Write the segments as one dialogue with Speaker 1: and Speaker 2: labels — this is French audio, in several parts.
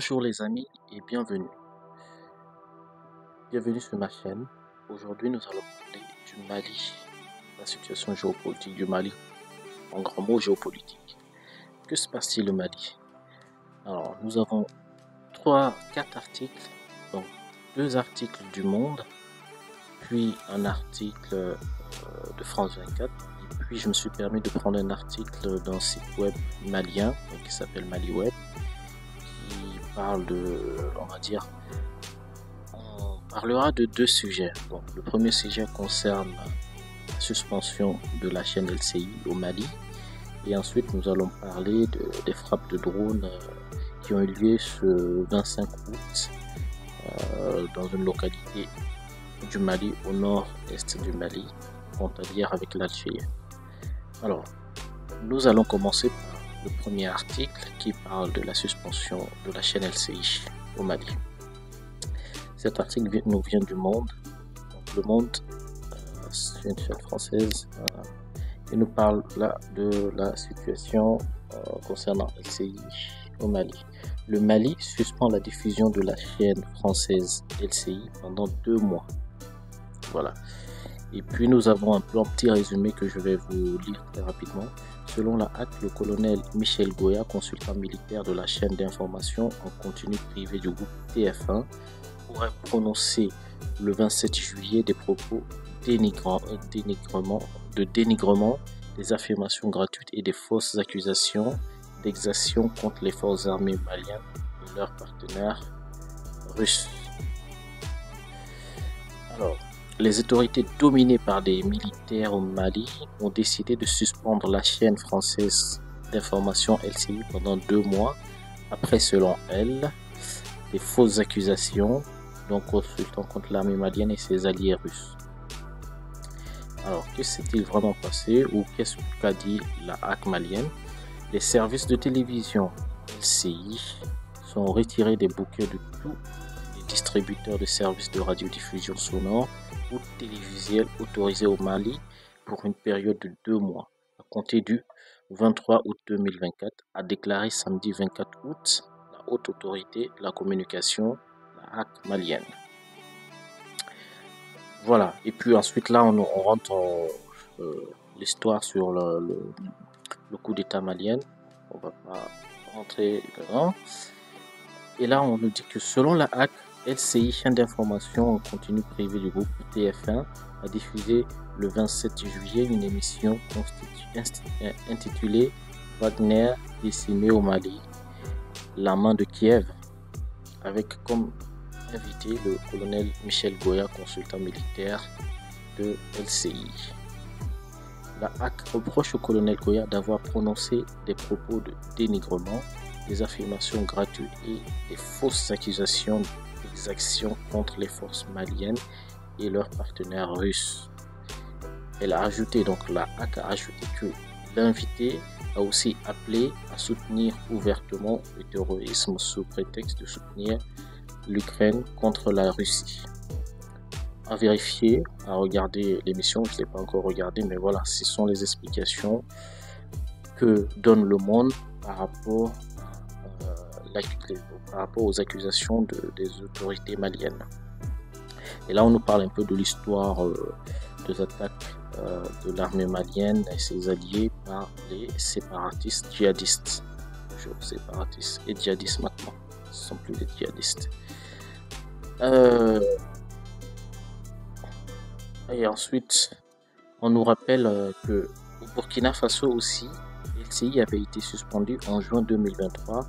Speaker 1: Bonjour les amis et bienvenue. Bienvenue sur ma chaîne. Aujourd'hui nous allons parler du Mali, la situation géopolitique du Mali, en grand mot géopolitique. Que se passe-t-il au Mali? Alors nous avons 4 articles, donc 2 articles du Monde, puis un article de France 24, et puis je me suis permis de prendre un article d'un site web malien, qui s'appelle Mali Web, qui parle de, on va dire, on parlera de 2 sujets. Donc, le premier sujet concerne la suspension de la chaîne LCI au Mali. Et ensuite, nous allons parler des frappes de drones qui ont eu lieu ce 25 août dans une localité du Mali, au nord-est du Mali, frontalière avec l'Algérie. Alors, nous allons commencer par le premier article qui parle de la suspension de la chaîne LCI au Mali. Cet article nous vient du Monde. Donc, le Monde, c'est une chaîne française, et nous parle là de la situation concernant LCI au Mali. Le Mali suspend la diffusion de la chaîne française LCI pendant 2 mois. Voilà. Et puis nous avons un petit résumé que je vais vous lire très rapidement. Selon la HAC, le colonel Michel Goya, consultant militaire de la chaîne d'information en continu privé du groupe TF1, aurait prononcé le 27 juillet des propos de dénigrement, des affirmations gratuites et des fausses accusations d'exactions contre les forces armées maliennes et leurs partenaires russes. Alors, les autorités dominées par des militaires au Mali ont décidé de suspendre la chaîne française d'information LCI pendant 2 mois après, selon elles, des fausses accusations donc consultant contre l'armée malienne et ses alliés russes. Alors, que s'est-il vraiment passé ou qu'est-ce qu'a dit la HAC malienne? Les services de télévision LCI sont retirés des bouquets de tous les distributeurs de services de radiodiffusion sonore ou télévisuelle autorisés au Mali pour une période de 2 mois, à compter du 23 août 2024, a déclaré samedi 24 août la haute autorité de la communication, la HAC malienne. Voilà, et puis ensuite là on rentre l'histoire sur le coup d'état malien. On va pas rentrer dedans. Et là on nous dit que selon la HAC, LCI, chaîne d'information en continu privé du groupe TF1, a diffusé le 27 juillet une émission intitulée Wagner décimé au Mali, la main de Kiev, avec comme invité le colonel Michel Goya, consultant militaire de LCI. La HAC reproche au colonel Goya d'avoir prononcé des propos de dénigrement, des affirmations gratuites et des fausses accusations d'exactions contre les forces maliennes et leurs partenaires russes. Elle a ajouté, donc la HAC a ajouté que l'invité a aussi appelé à soutenir ouvertement le terrorisme sous prétexte de soutenir l'Ukraine contre la Russie. À vérifier, à regarder l'émission, je ne l'ai pas encore regardé, mais voilà, ce sont les explications que donne le Monde par rapport aux accusations des autorités maliennes. Et là, on nous parle un peu de l'histoire des attaques de l'armée malienne et ses alliés par les séparatistes djihadistes. Toujours séparatistes et djihadistes maintenant, ce ne sont plus des djihadistes. Et ensuite, on nous rappelle que au Burkina Faso aussi, LCI avait été suspendu en juin 2023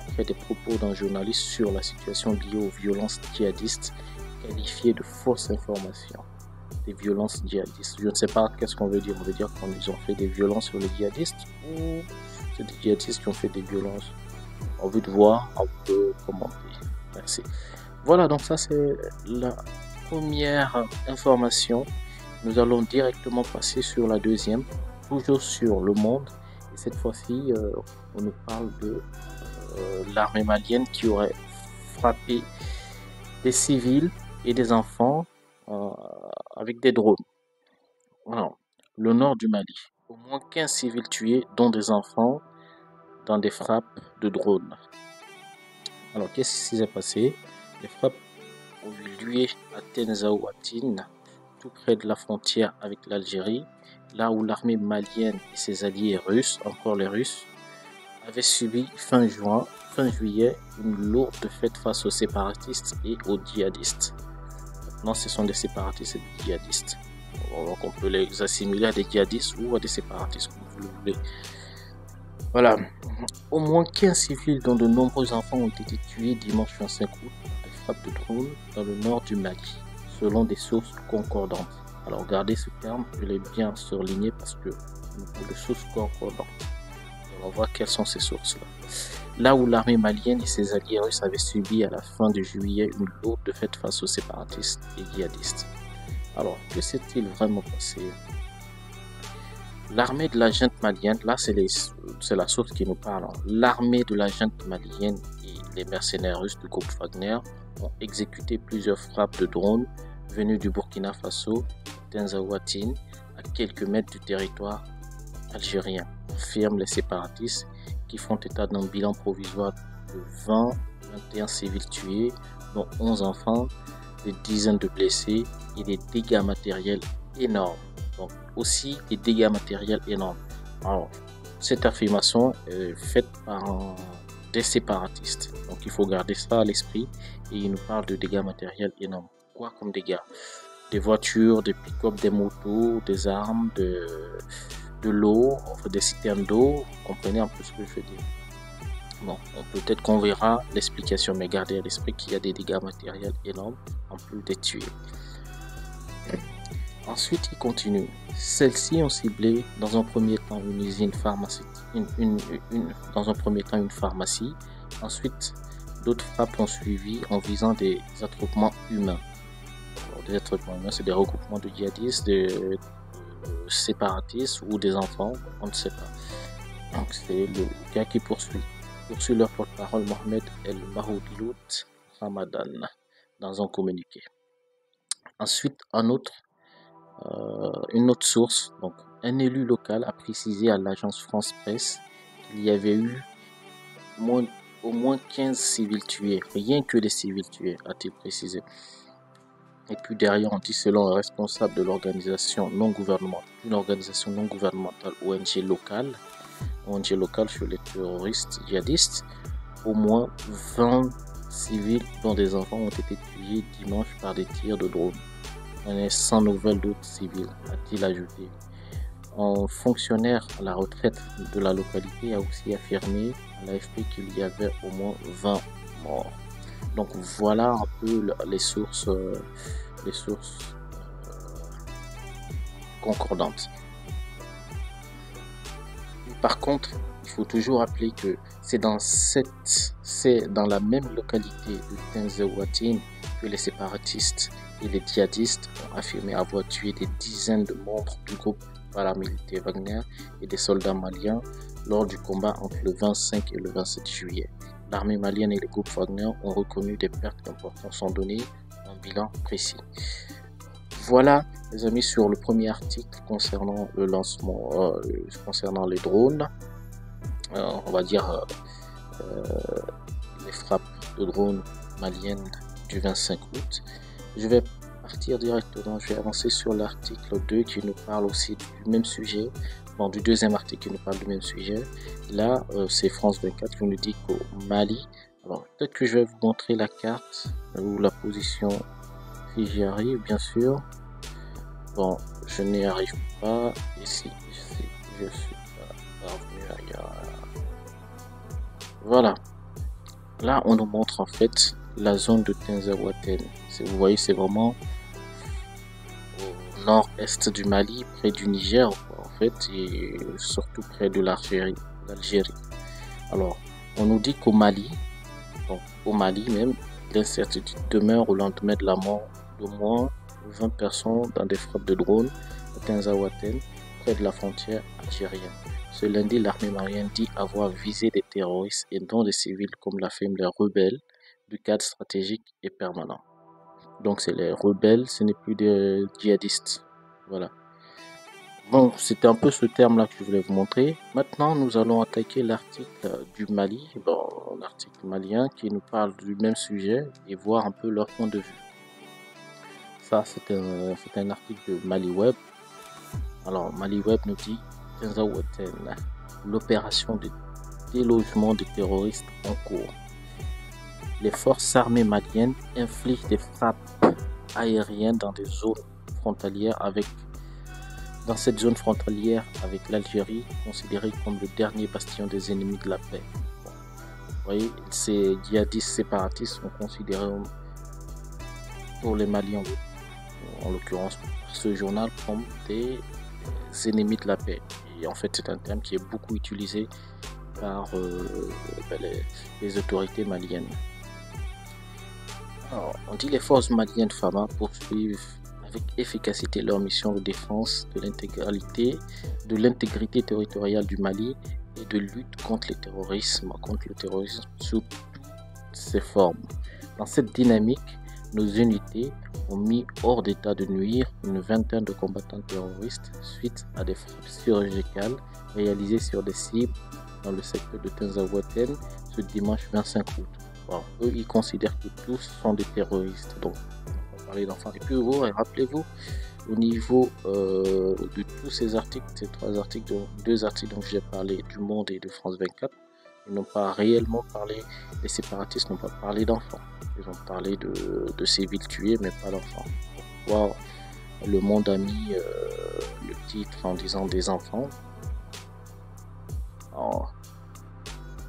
Speaker 1: après des propos d'un journaliste sur la situation liée aux violences djihadistes qualifiées de fausses informations. Des violences djihadistes. Je ne sais pas qu'est-ce qu'on veut dire. On veut dire qu'ils ont fait des violences sur les djihadistes ou c'est des djihadistes qui ont fait des violences. On veut voir, on peut commenter. Merci. Voilà, donc ça c'est la première information. Nous allons directement passer sur la deuxième, toujours sur le Monde. Et cette fois-ci, on nous parle de l'armée malienne qui aurait frappé des civils et des enfants avec des drones. Voilà. Le nord du Mali. Au moins 15 civils tués, dont des enfants, dans des frappes de drones. Alors, qu'est-ce qui s'est passé? Les frappes ont eu lieu à Tenzahouatine, tout près de la frontière avec l'Algérie, là où l'armée malienne et ses alliés russes, encore les Russes, avaient subi fin juillet, une lourde défaite face aux séparatistes et aux djihadistes. Maintenant, ce sont des séparatistes et des djihadistes. Donc, on peut les assimiler à des djihadistes ou à des séparatistes, comme vous le voulez. Voilà. Au moins 15 civils, dont de nombreux enfants, ont été tués dimanche 25 août par des frappes de drones dans le nord du Mali, selon des sources concordantes. Alors, regardez ce terme, je l'ai bien surligné parce que on parle de sources concordantes. On va voir quelles sont ces sources-là. Là où l'armée malienne et ses alliés russes avaient subi à la fin de juillet une lourde défaite face aux séparatistes et djihadistes. Alors, que s'est-il vraiment passé? L'armée de la junte malienne, là c'est la source qui nous parle. L'armée de la junte malienne et les mercenaires russes du groupe Wagner ont exécuté plusieurs frappes de drones venus du Burkina Faso, Tenzahouatine, à quelques mètres du territoire algérien, affirment les séparatistes qui font état d'un bilan provisoire de 21 civils tués, dont 11 enfants, des dizaines de blessés et des dégâts matériels énormes. Donc aussi des dégâts matériels énormes. Alors, cette affirmation est faite par des séparatistes. Donc il faut garder ça à l'esprit et il nous parle de dégâts matériels énormes. Quoi comme dégâts? Des voitures, des pick-up, des motos, des armes, de l'eau, des citernes d'eau. Vous comprenez un peu ce que je veux dire? Bon, peut-être qu'on verra l'explication, mais gardez à l'esprit qu'il y a des dégâts matériels énormes en plus des tués. Ensuite, il continue. Celles-ci ont ciblé dans un premier temps une usine pharmaceutique, dans un premier temps une pharmacie. Ensuite, d'autres frappes ont suivi en visant des attroupements humains. Alors, des attroupements humains, c'est des regroupements de djihadistes, de séparatistes ou des enfants, on ne sait pas. Donc, c'est le gars qui poursuit leur porte-parole Mohamed El Mahoudlout Ramadan dans un communiqué. Ensuite, une autre source, donc un élu local a précisé à l'agence France Presse qu'il y avait eu au moins 15 civils tués, rien que les civils tués, a-t-il précisé. Et puis derrière, on dit selon un responsable de l'organisation non gouvernementale ONG locale sur les terroristes djihadistes, au moins 20 civils dont des enfants ont été tués dimanche par des tirs de drone. On est sans nouvelles d'autres civils, a-t-il ajouté. Un fonctionnaire à la retraite de la localité a aussi affirmé à l'AFP qu'il y avait au moins 20 morts. Donc voilà un peu les sources concordantes. Par contre, il faut toujours rappeler que c'est dans la même localité de Tenzahouatine que les séparatistes et les djihadistes ont affirmé avoir tué des dizaines de membres du groupe paramilitaire Wagner et des soldats maliens lors du combat entre le 25 et le 27 juillet. L'armée malienne et le groupe Wagner ont reconnu des pertes importantes sans donner un bilan précis. Voilà, les amis, sur le premier article concernant le lancement, concernant les drones, on va dire les frappes de drones maliennes du 25 août. Je vais partir directement, je vais avancer sur l'article 2 qui nous parle aussi du même sujet. Bon, du deuxième article qui nous parle du même sujet. Là, c'est France 24 qui nous dit qu'au Mali, alors peut-être que je vais vous montrer la carte ou la position si j'y arrive, bien sûr. Bon, je n'y arrive pas ici, je suis pas parvenu ailleurs. Voilà. Là, on nous montre en fait la zone de Tenzahouatine. Vous voyez, c'est vraiment au nord-est du Mali, près du Niger, en fait, et surtout près de l'Algérie. Alors, on nous dit qu'au Mali, donc au Mali même, l'incertitude demeure au lendemain de la mort d'au moins 20 personnes dans des frappes de drones à Tenzahouatine, près de la frontière algérienne. Ce lundi, l'armée malienne dit avoir visé des terroristes et non des civils, comme l'affirment les rebelles du cadre stratégique et permanent. Donc c'est les rebelles, ce n'est plus des djihadistes. Voilà. Bon, c'était un peu ce terme-là que je voulais vous montrer. Maintenant, nous allons attaquer l'article du Mali. Bon, article malien qui nous parle du même sujet et voir un peu leur point de vue. Ça, c'est un article de Mali Web. Alors, Mali Web nous dit Tenzaouaten, l'opération de délogement des terroristes en cours. Les forces armées maliennes infligent des frappes aériennes dans cette zone frontalière avec l'Algérie, considérée comme le dernier bastion des ennemis de la paix. Bon, vous voyez, ces djihadistes séparatistes sont considérés pour les Maliens, en l'occurrence ce journal, comme des ennemis de la paix. Et en fait, c'est un terme qui est beaucoup utilisé par les autorités maliennes. Alors, on dit les forces maliennes FAMA poursuivent avec efficacité leur mission de défense de l'intégrité territoriale du Mali et de lutte contre le terrorisme sous toutes ses formes. Dans cette dynamique, nos unités ont mis hors d'état de nuire une vingtaine de combattants terroristes suite à des frappes chirurgicales réalisées sur des cibles dans le secteur de Tenzaouaten ce dimanche 25 août. Bon, eux, ils considèrent que tous sont des terroristes. Donc, on va parler d'enfants. Et puis, rappelez-vous, au niveau de tous ces articles, ces deux articles dont j'ai parlé, du Monde et de France 24, ils n'ont pas réellement parlé, les séparatistes n'ont pas parlé d'enfants. Ils ont parlé de civils tués, mais pas d'enfants. Pourquoi le Monde a mis le titre en disant des enfants? Alors,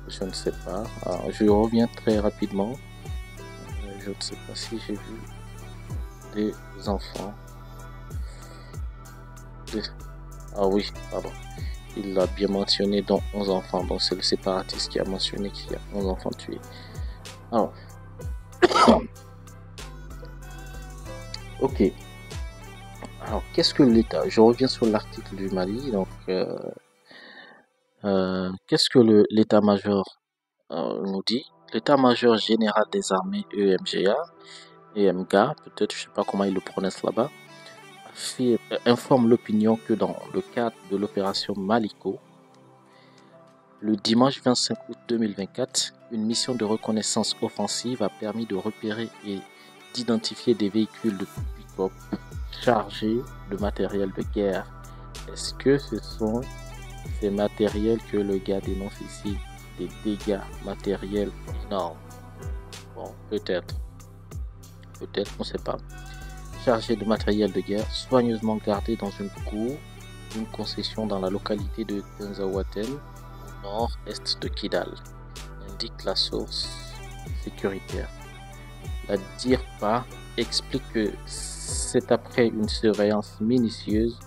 Speaker 1: je ne sais pas. Alors, je reviens très rapidement. Je ne sais pas si j'ai vu des enfants. Ah oui, pardon. Il l'a bien mentionné dans 11 enfants. Donc c'est le séparatiste qui a mentionné qu'il y a 11 enfants tués. Alors, ok. Alors, qu'est-ce que l'État? Je reviens sur l'article du Mali. Donc, qu'est-ce que l'état-major nous dit? L'état-major général des armées EMGA, peut-être, je ne sais pas comment ils le prononcent là-bas, informe l'opinion que dans le cadre de l'opération Maliko, le dimanche 25 août 2024, une mission de reconnaissance offensive a permis de repérer et d'identifier des véhicules de pick-up chargés de matériel de guerre. Est-ce que ce sont ces matériels que le gars dénonce ici, des dégâts matériels énormes? Bon, peut-être, on ne sait pas. Chargés de matériel de guerre, soigneusement gardés dans une cour d'une concession dans la localité de Tenzaouaten, au nord-est de Kidal, indique la source sécuritaire. La DIRPA explique que c'est après une surveillance minutieuse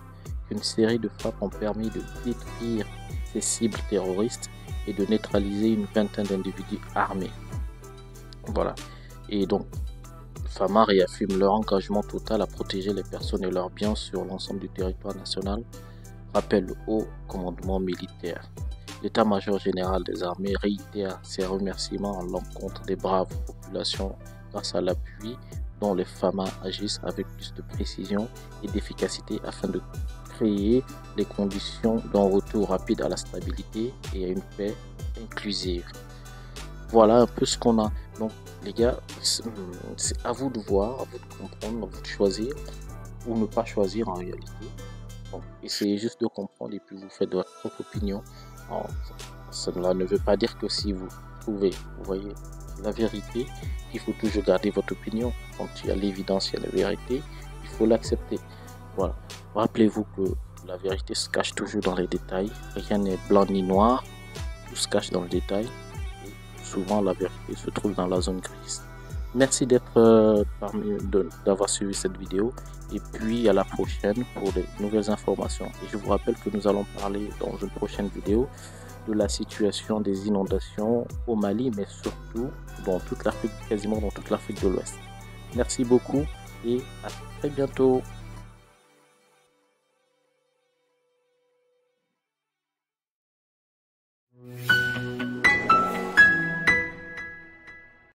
Speaker 1: qu'une série de frappes ont permis de détruire ces cibles terroristes et de neutraliser une vingtaine d'individus armés. Voilà. Et donc, FAMA réaffirme leur engagement total à protéger les personnes et leurs biens sur l'ensemble du territoire national, rappelle le haut commandement militaire. L'état-major général des armées réitère ses remerciements à l'encontre des braves populations grâce à l'appui dont les FAMA agissent avec plus de précision et d'efficacité afin de créer les conditions d'un retour rapide à la stabilité et à une paix inclusive. Voilà un peu ce qu'on a. Donc les gars, c'est à vous de voir, à vous de comprendre, à vous de choisir ou ne pas choisir en réalité. Donc essayez juste de comprendre et puis vous faites votre propre opinion. Alors, cela ne veut pas dire que si vous trouvez, vous voyez, la vérité, il faut toujours garder votre opinion. Quand il y a l'évidence, il y a la vérité, il faut l'accepter. Voilà. Rappelez-vous que la vérité se cache toujours dans les détails. Rien n'est blanc ni noir, tout se cache dans le détail. Souvent la vérité se trouve dans la zone grise. Merci d'avoir suivi cette vidéo et puis à la prochaine pour de nouvelles informations. Et je vous rappelle que nous allons parler dans une prochaine vidéo de la situation des inondations au Mali, mais surtout dans toute l'Afrique, quasiment dans toute l'Afrique de l'Ouest. Merci beaucoup et à très bientôt.